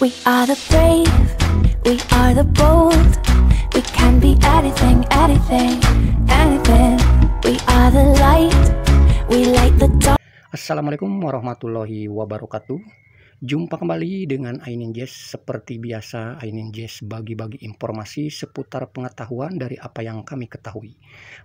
We are the brave, we are the bold. We can be anything, anything, anything. We are the light, we light the dark. Assalamualaikum warahmatullahi wabarakatuh. Jumpa kembali dengan Ainin Jazz. Seperti biasa, Ainin Jazz bagi-bagi informasi seputar pengetahuan dari apa yang kami ketahui,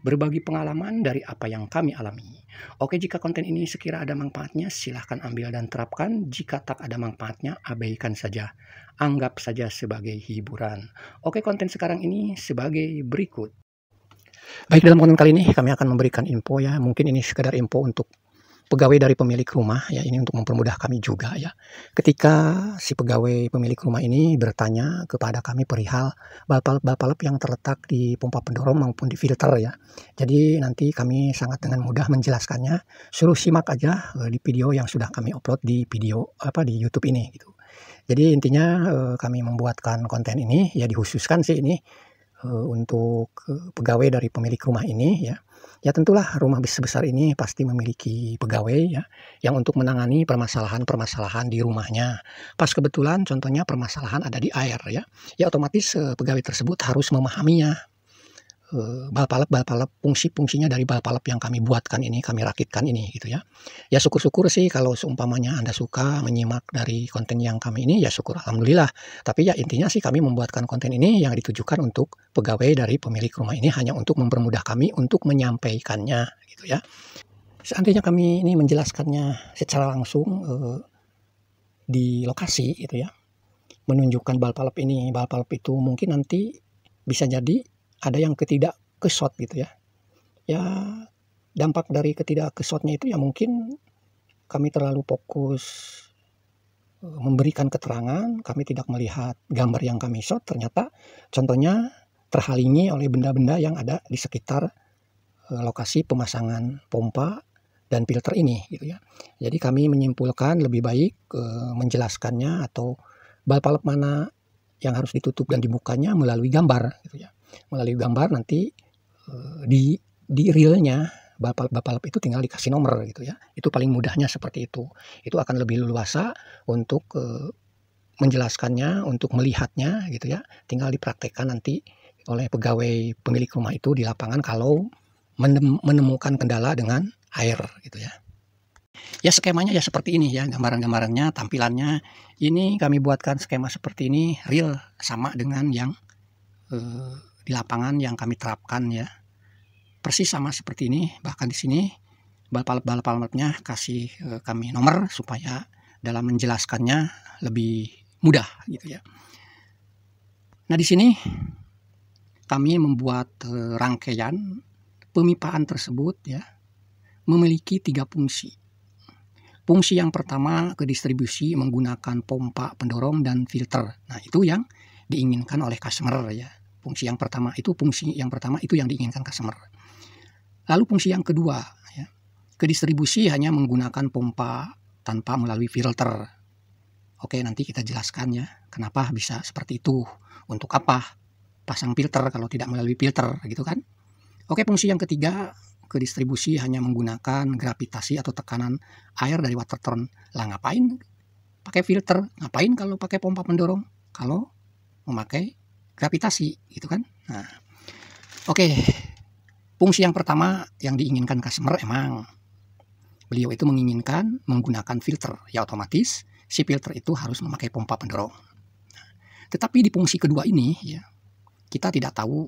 berbagi pengalaman dari apa yang kami alami. Oke, jika konten ini sekira ada manfaatnya, silahkan ambil dan terapkan. Jika tak ada manfaatnya, abaikan saja. Anggap saja sebagai hiburan. Oke, konten sekarang ini sebagai berikut. Baik, dalam konten kali ini kami akan memberikan info ya. Mungkin ini sekedar info untuk pegawai dari pemilik rumah ya, ini untuk mempermudah kami juga ya. Ketika si pegawai pemilik rumah ini bertanya kepada kami perihal balap yang terletak di pompa pendorong maupun di filter ya. Jadi nanti kami sangat dengan mudah menjelaskannya. Suruh simak aja di video yang sudah kami upload di video di YouTube ini gitu. Jadi intinya kami membuatkan konten ini ya, dikhususkan sih ini untuk pegawai dari pemilik rumah ini ya. Ya tentulah rumah sebesar ini pasti memiliki pegawai ya, yang untuk menangani permasalahan-permasalahan di rumahnya. Pas kebetulan contohnya permasalahan ada di air ya, ya otomatis pegawai tersebut harus memahaminya. Balap fungsi-fungsinya dari balap yang kami buatkan ini, kami rakitkan ini gitu ya. Ya syukur-syukur sih kalau seumpamanya Anda suka menyimak dari konten yang kami ini, ya syukur alhamdulillah. Tapi ya intinya sih kami membuatkan konten ini yang ditujukan untuk pegawai dari pemilik rumah ini, hanya untuk mempermudah kami untuk menyampaikannya gitu ya. Seandainya kami ini menjelaskannya secara langsung di lokasi gitu ya, menunjukkan balap ini, balap itu mungkin nanti bisa jadi ada yang kesot gitu ya. Ya dampak dari ketidakkesotnya itu ya mungkin kami terlalu fokus memberikan keterangan, kami tidak melihat gambar yang kami shot, ternyata contohnya terhalangi oleh benda-benda yang ada di sekitar lokasi pemasangan pompa dan filter ini gitu ya. Jadi kami menyimpulkan lebih baik menjelaskannya atau balap mana yang harus ditutup dan dibukanya melalui gambar gitu ya. Melalui gambar nanti di realnya balap itu tinggal dikasih nomor gitu ya. Itu paling mudahnya seperti itu. Itu akan lebih leluasa untuk menjelaskannya, untuk melihatnya gitu ya. Tinggal dipraktekkan nanti oleh pegawai pemilik rumah itu di lapangan kalau menemukan kendala dengan air gitu ya. Ya skemanya ya seperti ini ya, gambaran-gambarannya, tampilannya. Ini kami buatkan skema seperti ini, real sama dengan yang di lapangan yang kami terapkan ya. Persis sama seperti ini, bahkan di sini balap-balapnya kasih kami nomor supaya dalam menjelaskannya lebih mudah gitu ya. Nah di sini kami membuat rangkaian pemipaan tersebut ya, memiliki 3 fungsi. Fungsi yang pertama ke distribusi menggunakan pompa pendorong dan filter. Nah itu yang diinginkan oleh customer ya. Fungsi yang pertama itu yang diinginkan customer. Lalu fungsi yang kedua ya, ke distribusi hanya menggunakan pompa tanpa melalui filter. Oke, nanti kita jelaskan ya kenapa bisa seperti itu. Untuk apa pasang filter kalau tidak melalui filter gitu kan. Oke, fungsi yang ketiga ke distribusi hanya menggunakan gravitasi atau tekanan air dari waterturn. Lah ngapain pakai filter? Ngapain kalau pakai pompa pendorong? Kalau memakai gravitasi gitu kan. Nah, oke. Fungsi yang pertama yang diinginkan customer, emang beliau itu menginginkan menggunakan filter. Ya otomatis si filter itu harus memakai pompa pendorong. Tetapi di fungsi kedua ini ya, kita tidak tahu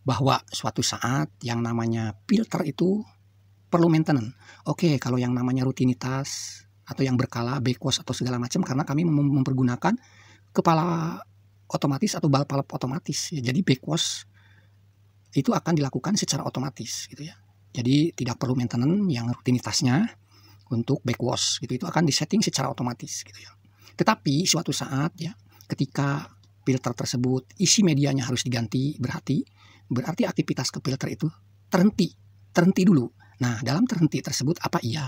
bahwa suatu saat yang namanya filter itu perlu maintenance. Oke, kalau yang namanya rutinitas atau yang berkala, backwash atau segala macam, karena kami mempergunakan kepala otomatis atau balap otomatis ya, jadi backwash itu akan dilakukan secara otomatis gitu ya. Jadi tidak perlu maintenance yang rutinitasnya untuk backwash gitu, itu akan disetting secara otomatis gitu ya. Tetapi suatu saat ya, ketika filter tersebut isi medianya harus diganti, berarti aktivitas ke filter itu terhenti dulu. Nah dalam terhenti tersebut apa iya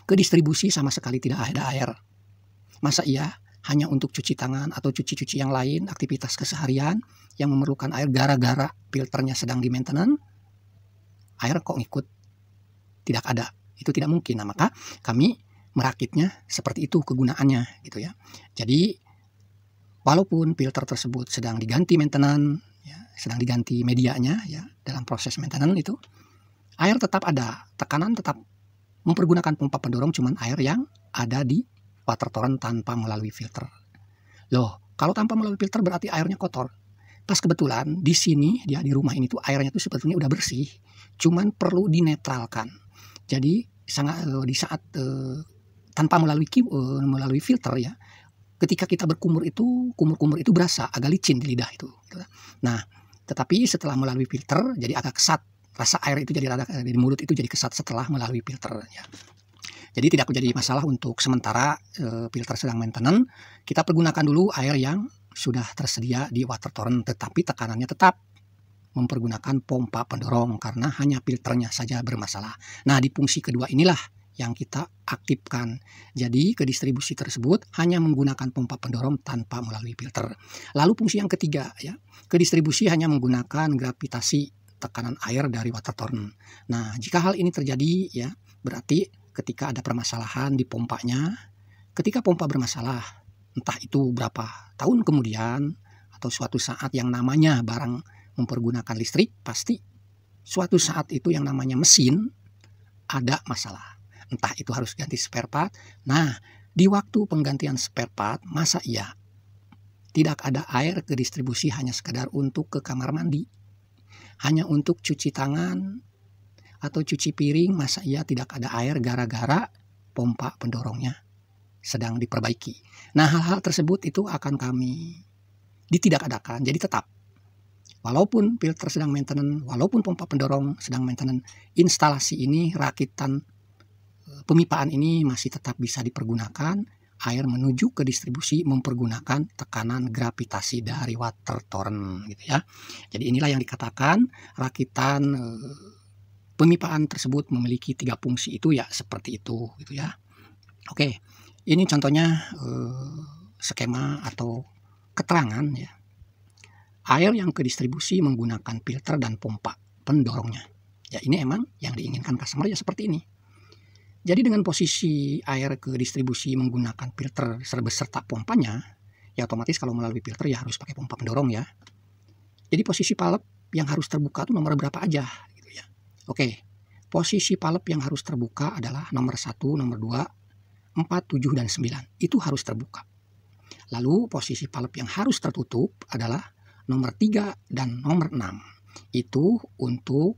ke distribusi sama sekali tidak ada air? Masa iya hanya untuk cuci tangan atau cuci-cuci yang lain, aktivitas keseharian yang memerlukan air gara-gara filternya sedang di maintenance, air kok ngikut? Tidak ada, itu tidak mungkin. Nah maka kami merakitnya seperti itu kegunaannya gitu ya. Jadi walaupun filter tersebut sedang diganti maintenance, ya, sedang diganti medianya, ya, dalam proses maintenance itu, air tetap ada, tekanan tetap mempergunakan pompa pendorong, cuman air yang ada di water torrent tanpa melalui filter. Loh, kalau tanpa melalui filter berarti airnya kotor. Pas kebetulan di sini, di rumah ini tuh airnya tuh sebetulnya udah bersih, cuman perlu dinetralkan. Jadi di saat tanpa melalui filter, ya, ketika kita berkumur itu, kumur-kumur itu berasa agak licin di lidah itu. Nah, tetapi setelah melalui filter jadi agak kesat. Rasa air itu jadi di mulut itu jadi kesat setelah melalui filter, ya. Jadi tidak menjadi masalah untuk sementara filter sedang maintenance. Kita pergunakan dulu air yang sudah tersedia di water torrent, tetapi tekanannya tetap mempergunakan pompa pendorong karena hanya filternya saja bermasalah. Nah, di fungsi kedua inilah yang kita aktifkan. Jadi ke distribusi tersebut hanya menggunakan pompa pendorong tanpa melalui filter. Lalu fungsi yang ketiga, ya, ke distribusi hanya menggunakan gravitasi tekanan air dari water torrent. Nah, jika hal ini terjadi, ya, berarti ketika ada permasalahan di pompanya, ketika pompa bermasalah, entah itu berapa tahun kemudian atau suatu saat yang namanya barang mempergunakan listrik, pasti suatu saat itu yang namanya mesin ada masalah. Entah itu harus ganti spare part. Nah, di waktu penggantian spare part, masa iya tidak ada air ke distribusi hanya sekadar untuk ke kamar mandi, hanya untuk cuci tangan atau cuci piring, masa iya tidak ada air gara-gara pompa pendorongnya sedang diperbaiki. Nah, hal-hal tersebut itu akan kami ditidakadakan. Jadi tetap, walaupun filter sedang maintenance, walaupun pompa pendorong sedang maintenance, instalasi ini, rakitan pemipaan ini masih tetap bisa dipergunakan. Air menuju ke distribusi mempergunakan tekanan gravitasi dari water torrent, gitu ya. Jadi inilah yang dikatakan rakitan pemipaan tersebut memiliki 3 fungsi itu, ya, seperti itu, gitu ya. Oke, ini contohnya skema atau keterangan, ya. Air yang ke distribusi menggunakan filter dan pompa pendorongnya. Ya, ini emang yang diinginkan customer, ya, seperti ini. Jadi dengan posisi air ke distribusi menggunakan filter beserta pompanya, ya otomatis kalau melalui filter ya harus pakai pompa pendorong, ya. Jadi posisi valve yang harus terbuka itu nomor berapa aja, gitu ya. Oke, posisi valve yang harus terbuka adalah nomor 1, nomor 2, 4, 7, dan 9. Itu harus terbuka. Lalu posisi valve yang harus tertutup adalah nomor 3 dan nomor 6. Itu untuk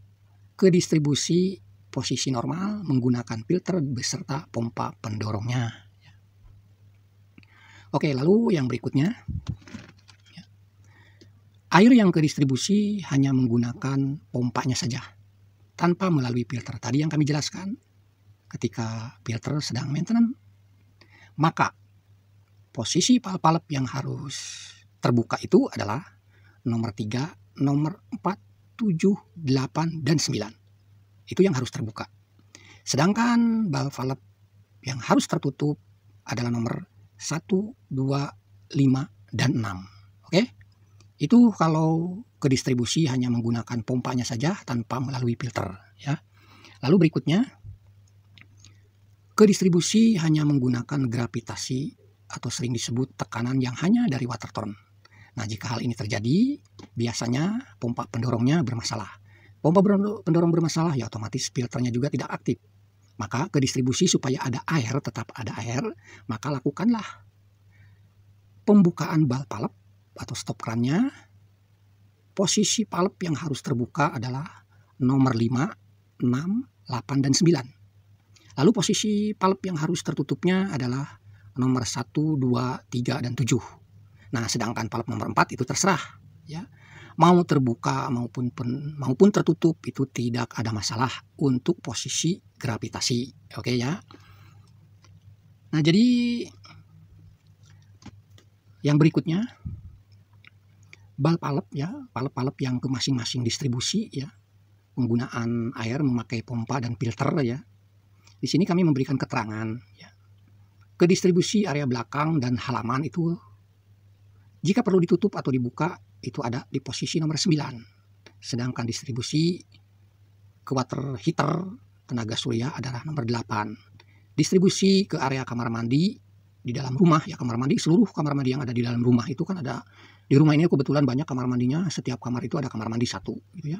ke distribusi posisi normal menggunakan filter beserta pompa pendorongnya. Oke, lalu yang berikutnya, air yang ke distribusi hanya menggunakan pompanya saja tanpa melalui filter. Tadi yang kami jelaskan, ketika filter sedang maintenance, maka posisi valve yang harus terbuka itu adalah nomor 3, nomor 4, 7, 8, dan 9. Itu yang harus terbuka. Sedangkan valve yang harus tertutup adalah nomor 1, 2, 5, dan 6. Oke? Itu kalau ke distribusi hanya menggunakan pompanya saja tanpa melalui filter, ya. Lalu berikutnya, ke distribusi hanya menggunakan gravitasi atau sering disebut tekanan yang hanya dari water torrent. Nah, jika hal ini terjadi, biasanya pompa pendorongnya bermasalah. Pompa pendorong bermasalah, ya otomatis filternya juga tidak aktif. Maka ke distribusi supaya ada air, tetap ada air, maka lakukanlah pembukaan valve atau stop krannya. Posisi valve yang harus terbuka adalah nomor 5, 6, 8, dan 9. Lalu posisi valve yang harus tertutupnya adalah nomor 1, 2, 3, dan 7. Nah, sedangkan valve nomor 4 itu terserah, ya. Mau terbuka maupun tertutup itu tidak ada masalah untuk posisi gravitasi. Oke, ya. Nah, jadi yang berikutnya, valve ya, valve yang ke masing-masing distribusi, ya. Penggunaan air memakai pompa dan filter, ya. Di sini kami memberikan keterangan, ya. Ke distribusi area belakang dan halaman itu jika perlu ditutup atau dibuka itu ada di posisi nomor 9. Sedangkan distribusi ke water heater tenaga surya adalah nomor 8. Distribusi ke area kamar mandi di dalam rumah ya, kamar mandi, seluruh kamar mandi yang ada di dalam rumah itu kan ada. Di rumah ini kebetulan banyak kamar mandinya, setiap kamar itu ada kamar mandi satu gitu ya.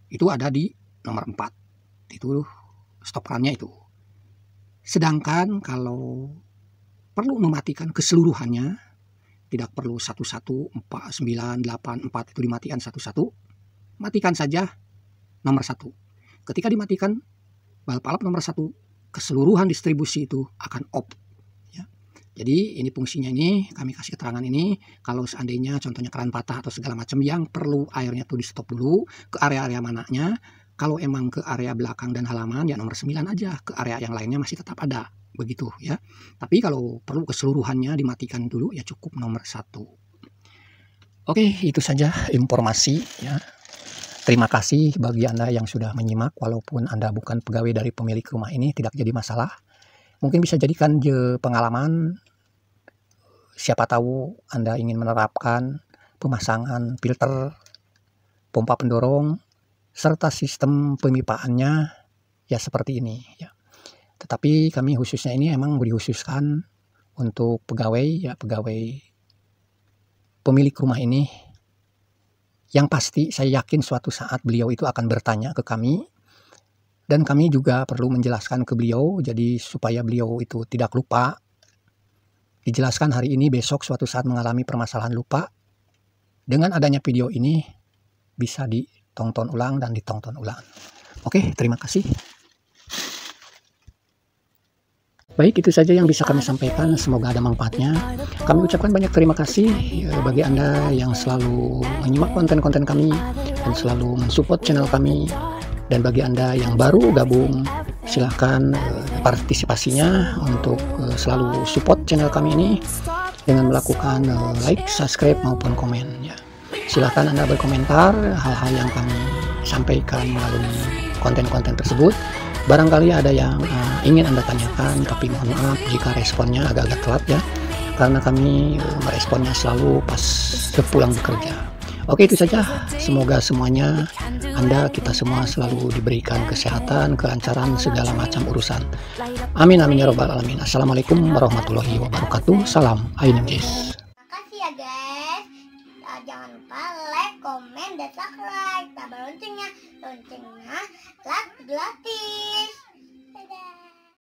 Itu ada di nomor 4. Itu stop runnya itu. Sedangkan kalau perlu mematikan keseluruhannya, tidak perlu 11, 4, 9, 8, 4 itu dimatikan satu-satu. Matikan saja nomor 1. Ketika dimatikan balap alap nomor 1, keseluruhan distribusi itu akan off. Jadi ini fungsinya, ini kami kasih keterangan ini kalau seandainya contohnya keran patah atau segala macam yang perlu airnya tuh di stop dulu ke area-area mananya. Kalau emang ke area belakang dan halaman ya nomor 9 aja, ke area yang lainnya masih tetap ada begitu ya. Tapi kalau perlu keseluruhannya dimatikan dulu ya cukup nomor 1. Oke, itu saja informasi ya. Terima kasih bagi Anda yang sudah menyimak, walaupun Anda bukan pegawai dari pemilik rumah ini, tidak jadi masalah. Mungkin bisa jadikan pengalaman, siapa tahu Anda ingin menerapkan pemasangan filter, pompa pendorong, serta sistem pemipaannya ya seperti ini ya. Tetapi kami khususnya ini emang dikhususkan untuk pegawai ya, pegawai pemilik rumah ini. Yang pasti saya yakin suatu saat beliau itu akan bertanya ke kami. Dan kami juga perlu menjelaskan ke beliau, jadi supaya beliau itu tidak lupa. Dijelaskan hari ini, besok suatu saat mengalami permasalahan lupa. Dengan adanya video ini, bisa ditonton ulang dan ditonton ulang. Oke, terima kasih. Baik, itu saja yang bisa kami sampaikan. Semoga ada manfaatnya. Kami ucapkan banyak terima kasih bagi Anda yang selalu menyimak konten-konten kami dan selalu mensupport channel kami. Dan bagi Anda yang baru gabung, silahkan partisipasinya untuk selalu support channel kami ini dengan melakukan like, subscribe maupun komen ya. Silahkan Anda berkomentar hal-hal yang kami sampaikan melalui konten-konten tersebut. Barangkali ada yang ingin Anda tanyakan, tapi mohon maaf jika responnya agak-agak telat ya, karena kami meresponnya selalu pas pulang bekerja. Oke, itu saja. Semoga semuanya Anda, kita semua selalu diberikan kesehatan, kelancaran, segala macam urusan. Amin, amin ya robbal alamin. Assalamualaikum warahmatullahi wabarakatuh. Salam Ainunjis. Makasih ya guys. Jangan lupa like, komen, dan subscribe. Tambah loncengnya. Loncengnya gratis. Dadah.